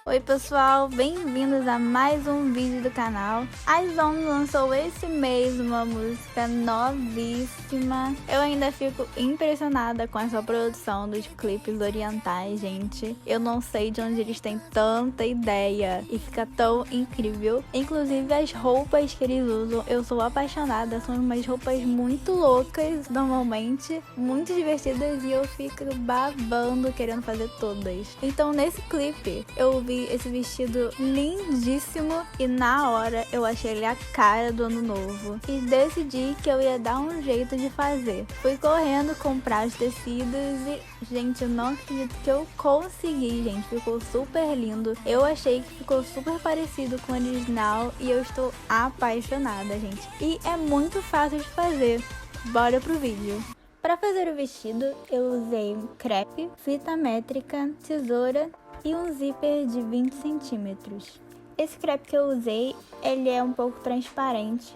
Oi pessoal, bem-vindos a mais um vídeo do canal. A Zon lançou esse mês uma música novíssima. Eu ainda fico impressionada com essa produção dos clipes orientais, gente. Eu não sei de onde eles têm tanta ideia e fica tão incrível. Inclusive as roupas que eles usam, eu sou apaixonada. São umas roupas muito loucas, normalmente, muito divertidas e eu fico babando querendo fazer todas. Então nesse clipe eu vi esse vestido lindíssimo e na hora eu achei ele a cara do ano novo e decidi que eu ia dar um jeito de fazer. Fui correndo comprar os tecidos e, gente, eu não acredito que eu consegui, gente. Ficou super lindo. Eu achei que ficou super parecido com o original e eu estou apaixonada, gente. E é muito fácil de fazer. Bora pro vídeo. Para fazer o vestido, eu usei um crepe, fita métrica, tesoura e um zíper de 20 centímetros. Esse crepe que eu usei, ele é um pouco transparente,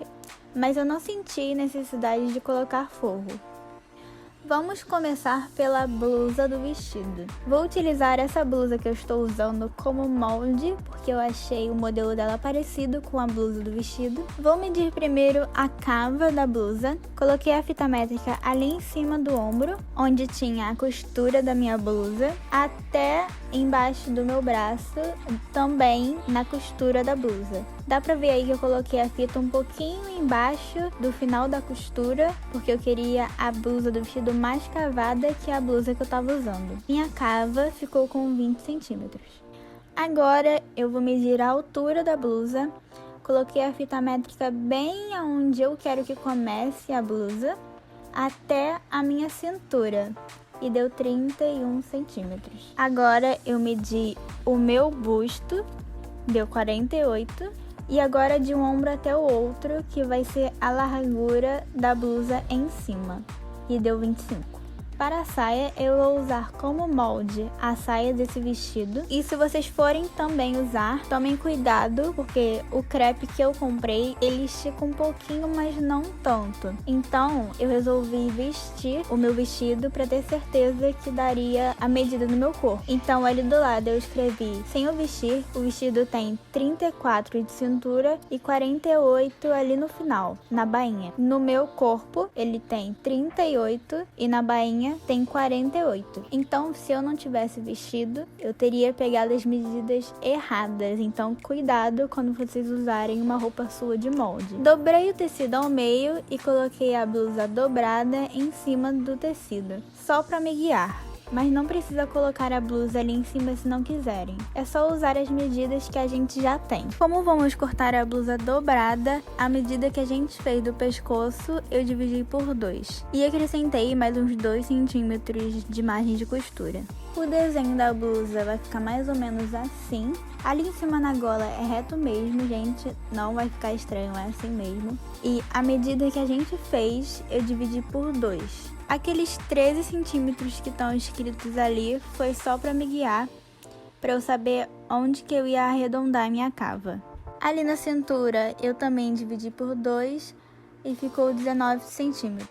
mas eu não senti necessidade de colocar forro. Vamos começar pela blusa do vestido. Vou utilizar essa blusa que eu estou usando como molde, porque eu achei o modelo dela parecido com a blusa do vestido. Vou medir primeiro a cava da blusa. Coloquei a fita métrica ali em cima do ombro, onde tinha a costura da minha blusa, até embaixo do meu braço, também na costura da blusa. Dá pra ver aí que eu coloquei a fita um pouquinho embaixo do final da costura, porque eu queria a blusa do vestido mais cavada que a blusa que eu tava usando. Minha cava ficou com 20 centímetros. Agora eu vou medir a altura da blusa. Coloquei a fita métrica bem onde eu quero que comece a blusa, até a minha cintura. E deu 31 centímetros. Agora eu medi o meu busto, deu 48. E agora de um ombro até o outro, que vai ser a largura da blusa em cima, e deu 25. Para a saia, eu vou usar como molde a saia desse vestido. E se vocês forem também usar, tomem cuidado, porque o crepe que eu comprei, ele estica um pouquinho, mas não tanto. Então, eu resolvi vestir o meu vestido para ter certeza que daria a medida do meu corpo. Então, ali do lado eu escrevi sem o vestido tem 34 de cintura e 48 ali no final, na bainha. No meu corpo, ele tem 38 e na bainha tem 48. Então, se eu não tivesse vestido, eu teria pegado as medidas erradas. Então, cuidado quando vocês usarem uma roupa sua de molde. Dobrei o tecido ao meio e coloquei a blusa dobrada em cima do tecido, só para me guiar. Mas não precisa colocar a blusa ali em cima se não quiserem. É só usar as medidas que a gente já tem. Como vamos cortar a blusa dobrada, a medida que a gente fez do pescoço, eu dividi por 2. E acrescentei mais uns 2 centímetros de margem de costura. O desenho da blusa vai ficar mais ou menos assim. Ali em cima na gola é reto mesmo, gente. Não vai ficar estranho, é assim mesmo. E a medida que a gente fez, eu dividi por 2. Aqueles 13 centímetros que estão escritos ali foi só para me guiar, para eu saber onde que eu ia arredondar a minha cava. Ali na cintura eu também dividi por 2 e ficou 19 centímetros.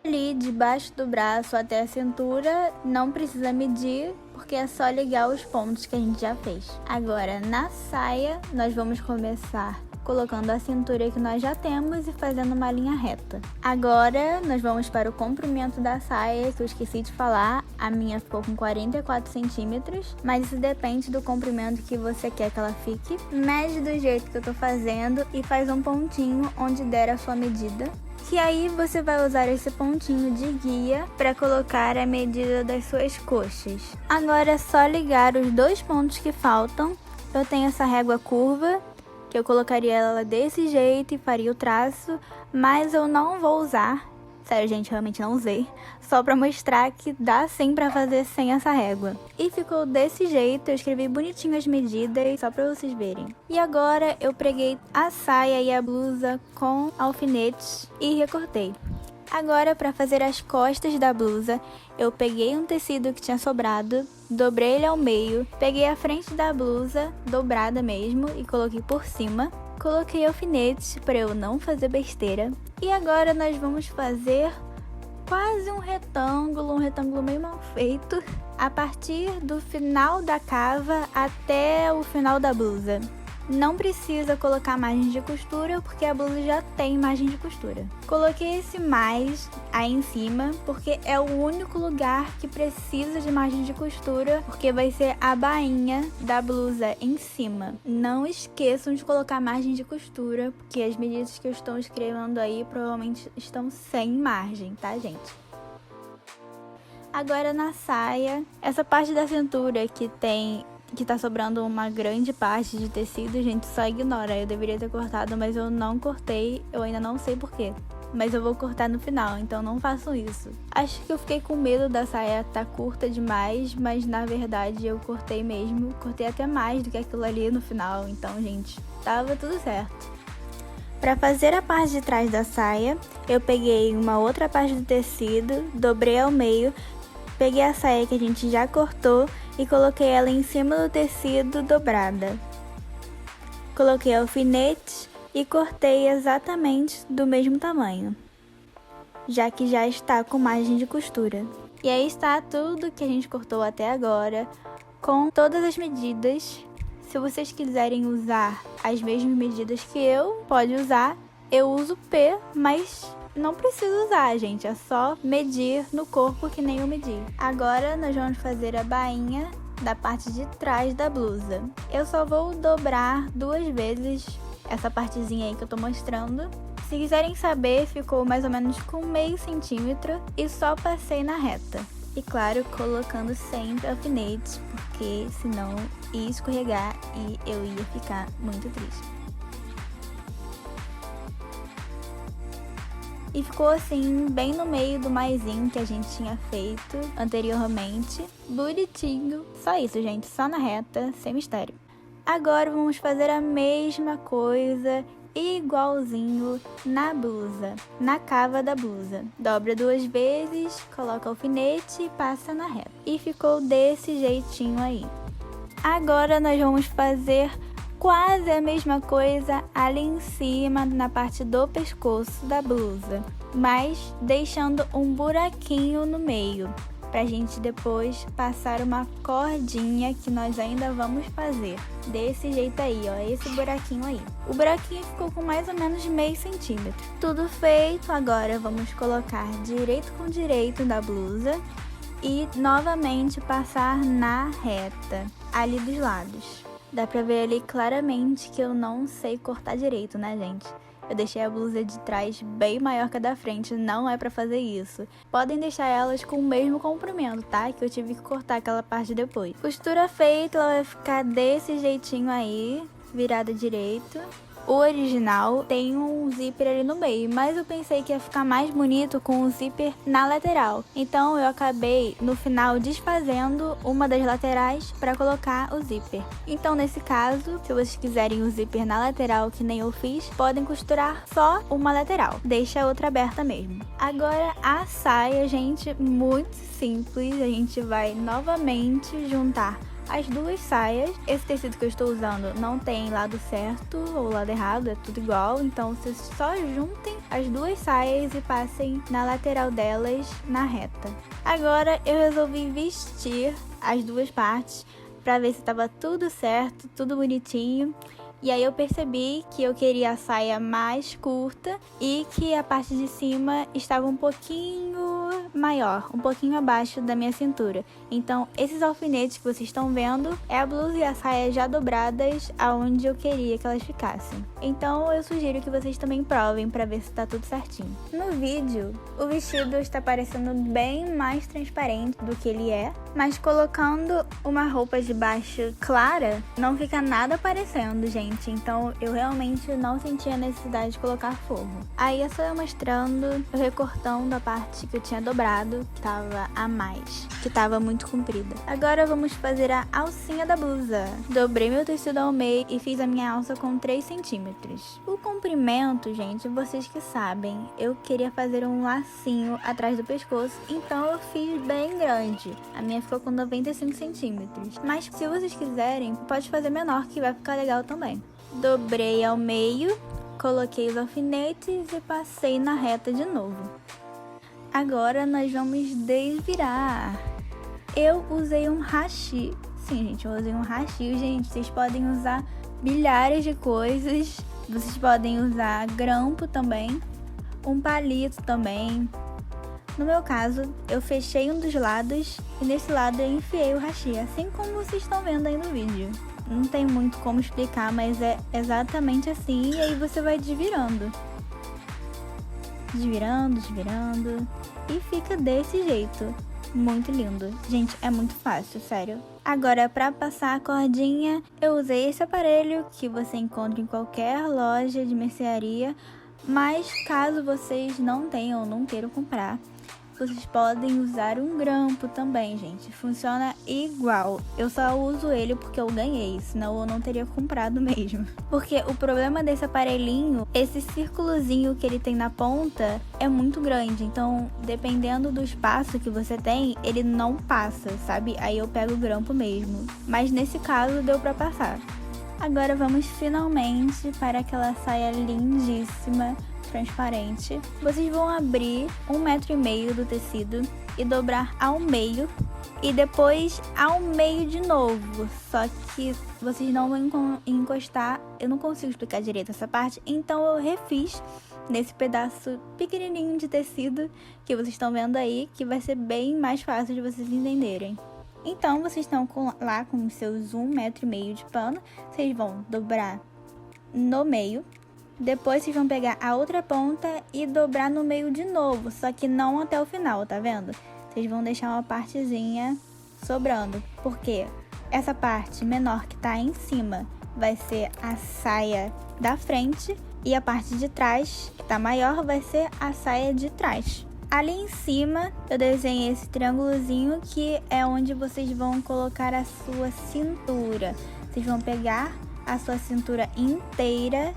Ali debaixo do braço até a cintura não precisa medir, porque é só ligar os pontos que a gente já fez. Agora na saia nós vamos começar colocando a cintura que nós já temos e fazendo uma linha reta. Agora nós vamos para o comprimento da saia, que eu esqueci de falar. A minha ficou com 44 centímetros, mas isso depende do comprimento que você quer que ela fique. Mede do jeito que eu tô fazendo e faz um pontinho onde der a sua medida. Que aí você vai usar esse pontinho de guia para colocar a medida das suas coxas. Agora é só ligar os 2 pontos que faltam. Eu tenho essa régua curva, que eu colocaria ela desse jeito e faria o traço, mas eu não vou usar. Sério, gente, realmente não usei. Só pra mostrar que dá sim pra fazer sem essa régua. E ficou desse jeito, eu escrevi bonitinho as medidas, só pra vocês verem. E agora eu preguei a saia e a blusa com alfinetes e recortei. Agora, para fazer as costas da blusa, eu peguei um tecido que tinha sobrado, dobrei ele ao meio, peguei a frente da blusa, dobrada mesmo, e coloquei por cima. Coloquei alfinetes para eu não fazer besteira. E agora nós vamos fazer quase um retângulo meio mal feito. a partir do final da cava até o final da blusa. Não precisa colocar margem de costura porque a blusa já tem margem de costura. Coloquei esse mais aí em cima porque é o único lugar que precisa de margem de costura, porque vai ser a bainha da blusa em cima. Não esqueçam de colocar margem de costura, porque as medidas que eu estou escrevendo aí provavelmente estão sem margem, tá, gente? Agora na saia, essa parte da cintura que tá sobrando uma grande parte de tecido, gente, só ignora. Eu deveria ter cortado, mas eu não cortei. Eu ainda não sei porquê, mas eu vou cortar no final, então não façam isso. Acho que eu fiquei com medo da saia tá curta demais, mas na verdade eu cortei mesmo. Cortei até mais do que aquilo ali no final, então, gente, tava tudo certo. Para fazer a parte de trás da saia, eu peguei uma outra parte do tecido, dobrei ao meio, peguei a saia que a gente já cortou e coloquei ela em cima do tecido dobrada. Coloquei alfinetes e cortei exatamente do mesmo tamanho, já que já está com margem de costura. E aí está tudo que a gente cortou até agora, com todas as medidas. Se vocês quiserem usar as mesmas medidas que eu, pode usar. Eu uso P, mas não precisa usar, gente. É só medir no corpo que nem eu medi. Agora nós vamos fazer a bainha da parte de trás da blusa. Eu só vou dobrar 2 vezes essa partezinha aí que eu tô mostrando. Se quiserem saber, ficou mais ou menos com meio centímetro e só passei na reta. E claro, colocando sempre alfinetes, porque senão ia escorregar e eu ia ficar muito triste. E ficou assim, bem no meio do maisinho que a gente tinha feito anteriormente. Bonitinho. Só isso, gente. Só na reta, sem mistério. Agora vamos fazer a mesma coisa, igualzinho na blusa, na cava da blusa. Dobra 2 vezes, coloca alfinete e passa na reta. E ficou desse jeitinho aí. Agora nós vamos fazer quase a mesma coisa ali em cima, na parte do pescoço da blusa, mas deixando um buraquinho no meio, pra gente depois passar uma cordinha que nós ainda vamos fazer. Desse jeito aí, ó, esse buraquinho aí. O buraquinho ficou com mais ou menos meio centímetro. Tudo feito, agora vamos colocar direito com direito da blusa e novamente passar na reta, ali dos lados. Dá pra ver ali claramente que eu não sei cortar direito, né, gente? Eu deixei a blusa de trás bem maior que a da frente, não é pra fazer isso. Podem deixar elas com o mesmo comprimento, tá? Que eu tive que cortar aquela parte depois. Costura feita, ela vai ficar desse jeitinho aí, virada direito. O original tem um zíper ali no meio, mas eu pensei que ia ficar mais bonito com o zíper na lateral. Então eu acabei no final desfazendo uma das laterais para colocar o zíper. Então nesse caso, se vocês quiserem o zíper na lateral que nem eu fiz, podem costurar só uma lateral. Deixa a outra aberta mesmo. Agora a saia, gente, muito simples. A gente vai novamente juntar as 2 saias. Esse tecido que eu estou usando não tem lado certo ou lado errado, é tudo igual. Então vocês só juntem as 2 saias e passem na lateral delas na reta. Agora eu resolvi vestir as 2 partes para ver se estava tudo certo, tudo bonitinho. E aí eu percebi que eu queria a saia mais curta e que a parte de cima estava um pouquinho maior, um pouquinho abaixo da minha cintura. Então esses alfinetes que vocês estão vendo é a blusa e a saia já dobradas aonde eu queria que elas ficassem. Então eu sugiro que vocês também provem para ver se está tudo certinho. No vídeo o vestido está parecendo bem mais transparente do que ele é, mas colocando uma roupa de baixo clara não fica nada parecendo, gente. Então eu realmente não senti a necessidade de colocar forro. Aí é só eu mostrando, eu recortando a parte que eu tinha dobrado, que tava a mais, que tava muito comprida. Agora vamos fazer a alcinha da blusa. Dobrei meu tecido ao meio e fiz a minha alça com 3 centímetros. O comprimento, gente, vocês que sabem, eu queria fazer um lacinho atrás do pescoço, então eu fiz bem grande. A minha ficou com 95 centímetros. Mas se vocês quiserem, pode fazer menor que vai ficar legal também. Dobrei ao meio, coloquei os alfinetes e passei na reta de novo. Agora nós vamos desvirar. eu usei um hashi. Sim, gente, eu usei um hashi. Gente, vocês podem usar milhares de coisas. Vocês podem usar grampo também, um palito também. No meu caso, eu fechei um dos lados e nesse lado eu enfiei o hashi, assim como vocês estão vendo aí no vídeo. Não tem muito como explicar, mas é exatamente assim, e aí você vai desvirando. Desvirando, desvirando, e fica desse jeito. Muito lindo. Gente, é muito fácil, sério. Agora, para passar a cordinha, eu usei esse aparelho que você encontra em qualquer loja de mercearia, mas caso vocês não tenham ou não queiram comprar, vocês podem usar um grampo também, gente. Funciona igual. Eu só uso ele porque eu ganhei, senão eu não teria comprado mesmo. Porque o problema desse aparelhinho, esse círculozinho que ele tem na ponta, é muito grande. Então, dependendo do espaço que você tem, ele não passa, sabe? Aí eu pego o grampo mesmo. Mas nesse caso, deu pra passar. Agora vamos finalmente para aquela saia lindíssima, transparente. Vocês vão abrir 1,5 m do tecido e dobrar ao meio e depois ao meio de novo, só que vocês não vão encostar. Eu não consigo explicar direito essa parte, então eu refiz nesse pedaço pequenininho de tecido que vocês estão vendo aí, que vai ser bem mais fácil de vocês entenderem. Então vocês estão lá com os seus 1,5 m de pano, vocês vão dobrar no meio. Depois vocês vão pegar a outra ponta e dobrar no meio de novo, só que não até o final, tá vendo? Vocês vão deixar uma partezinha sobrando, porque essa parte menor que tá em cima vai ser a saia da frente e a parte de trás, que tá maior, vai ser a saia de trás. Ali em cima eu desenhei esse triângulozinho que é onde vocês vão colocar a sua cintura. Vocês vão pegar a sua cintura inteira,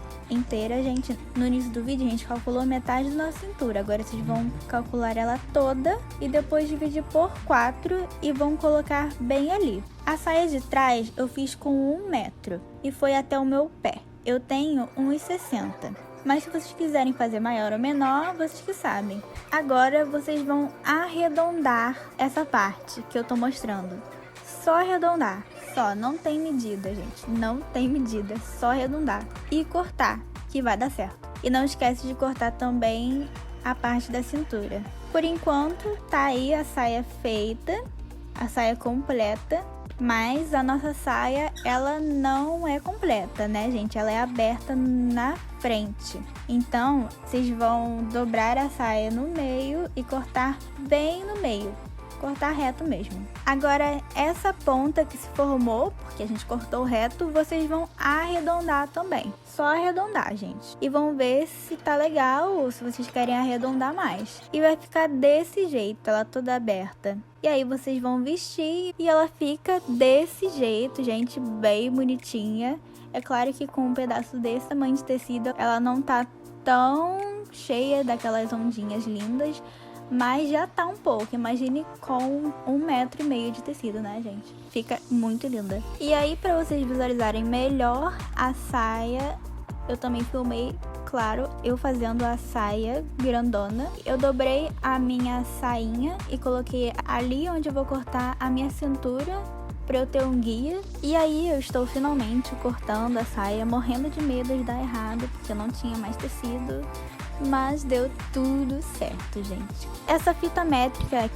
gente. No início do vídeo a gente calculou metade da nossa cintura, agora vocês vão calcular ela toda e depois dividir por 4 e vão colocar bem ali. A saia de trás eu fiz com 1 metro e foi até o meu pé. Eu tenho 1,60, mas se vocês quiserem fazer maior ou menor, vocês que sabem. Agora vocês vão arredondar essa parte que eu tô mostrando. Só arredondar. Só, não tem medida, gente. Não tem medida, só arredondar. E cortar, que vai dar certo. E não esquece de cortar também a parte da cintura. Por enquanto, tá aí a saia feita, a saia completa. Mas a nossa saia, ela não é completa, né, gente? Ela é aberta na frente. Então, vocês vão dobrar a saia no meio e cortar bem no meio. Cortar reto mesmo. Agora, essa ponta que se formou, porque a gente cortou reto, vocês vão arredondar também. Só arredondar, gente. E vão ver se tá legal ou se vocês querem arredondar mais. E vai ficar desse jeito, ela toda aberta. E aí vocês vão vestir e ela fica desse jeito, gente, bem bonitinha. É claro que com um pedaço desse tamanho de tecido, ela não tá tão cheia daquelas ondinhas lindas, mas já tá um pouco. Imagine com 1,5 m de tecido, né, gente? Fica muito linda. E aí, pra vocês visualizarem melhor a saia, eu também filmei, claro, eu fazendo a saia grandona. Eu dobrei a minha sainha e coloquei ali onde eu vou cortar a minha cintura, pra eu ter um guia. E aí eu estou finalmente cortando a saia, morrendo de medo de dar errado, porque eu não tinha mais tecido. Mas deu tudo certo, gente. Essa fita métrica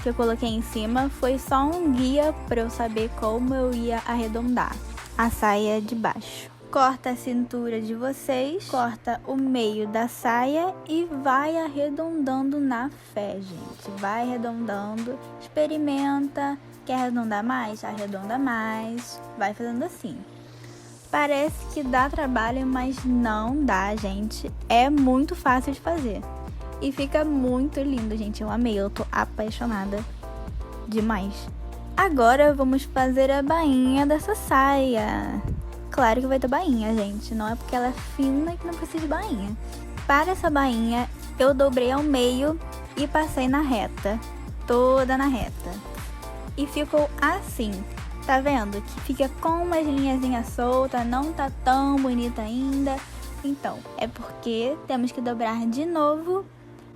que eu coloquei em cima foi só um guia para eu saber como eu ia arredondar a saia de baixo. Corta a cintura de vocês, corta o meio da saia e vai arredondando na fé, gente. Vai arredondando, experimenta. Quer arredondar mais? Arredonda mais. Vai fazendo assim. Parece que dá trabalho, mas não dá, gente. É muito fácil de fazer. E fica muito lindo, gente. Eu amei, eu tô apaixonada demais. Agora vamos fazer a bainha dessa saia. Claro que vai ter bainha, gente. Não é porque ela é fina que não precisa de bainha. Para essa bainha, eu dobrei ao meio e passei na reta. Toda na reta. E ficou assim. Tá vendo? Que fica com umas linhazinhas soltas, não tá tão bonita ainda. Então, é porque temos que dobrar de novo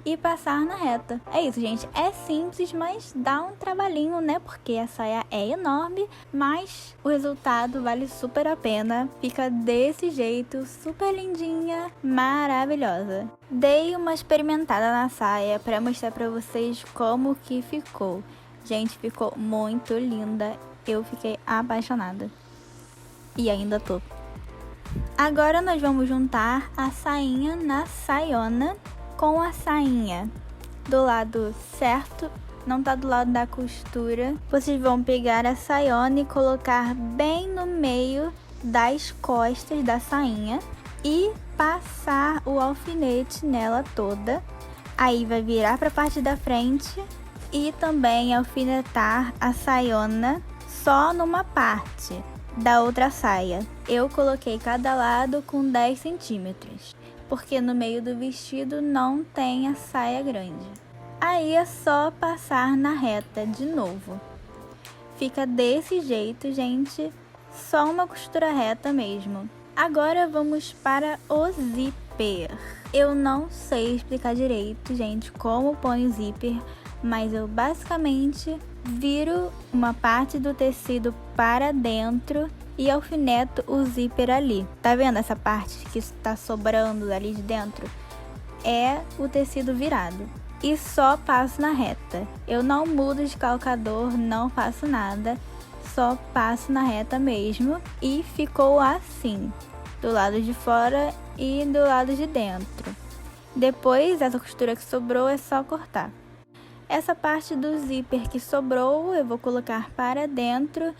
e passar na reta. É isso, gente. É simples, mas dá um trabalhinho, né? Porque a saia é enorme, mas o resultado vale super a pena. Fica desse jeito, super lindinha, maravilhosa. Dei uma experimentada na saia para mostrar para vocês como que ficou. Gente, ficou muito linda. Eu fiquei apaixonada. E ainda tô. Agora nós vamos juntar a sainha na saiona com a sainha do lado certo, não tá do lado da costura. Vocês vão pegar a saiona e colocar bem no meio das costas da sainha e passar o alfinete nela toda. Aí vai virar para a parte da frente e também alfinetar a saiona só numa parte da outra saia. Eu coloquei cada lado com 10 centímetros, porque no meio do vestido não tem a saia grande. Aí é só passar na reta de novo. Fica desse jeito, gente, só uma costura reta mesmo. Agora vamos para o zíper. Eu não sei explicar direito, gente, como põe o zíper, mas eu basicamente viro uma parte do tecido para dentro e alfineto o zíper ali. Tá vendo essa parte que está sobrando ali de dentro? É o tecido virado. E só passo na reta. Eu não mudo de calcador, não faço nada. Só passo na reta mesmo. E ficou assim, do lado de fora e do lado de dentro. Depois, essa costura que sobrou é só cortar. Essa parte do zíper que sobrou, eu vou colocar para dentro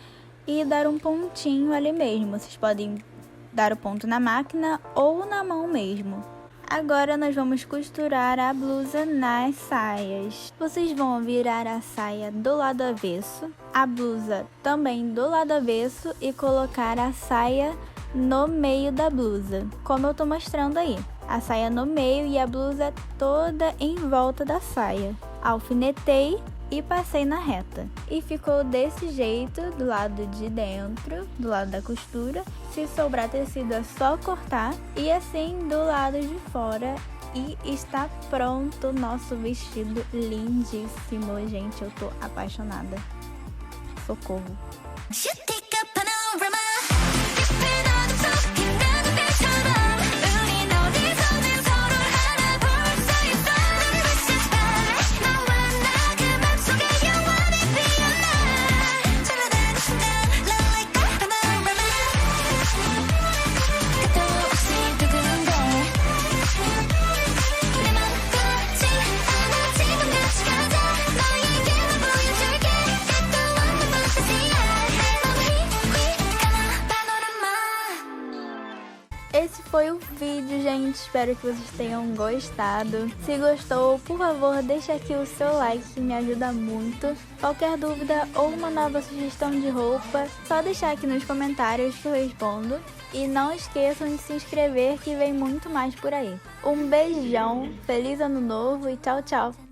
e dar um pontinho ali mesmo. Vocês podem dar o ponto na máquina ou na mão mesmo. Agora nós vamos costurar a blusa nas saias. Vocês vão virar a saia do lado avesso, a blusa também do lado avesso e colocar a saia no meio da blusa, como eu tô mostrando aí. A saia no meio e a blusa toda em volta da saia. Alfinetei e passei na reta. E ficou desse jeito do lado de dentro, do lado da costura. Se sobrar tecido é só cortar. E assim do lado de fora. E está pronto o nosso vestido lindíssimo, gente. Eu tô apaixonada. Socorro. Esse foi o vídeo, gente. Espero que vocês tenham gostado. Se gostou, por favor, deixa aqui o seu like, que me ajuda muito. Qualquer dúvida ou uma nova sugestão de roupa, só deixar aqui nos comentários que eu respondo. E não esqueçam de se inscrever, que vem muito mais por aí. Um beijão, feliz ano novo e tchau, tchau!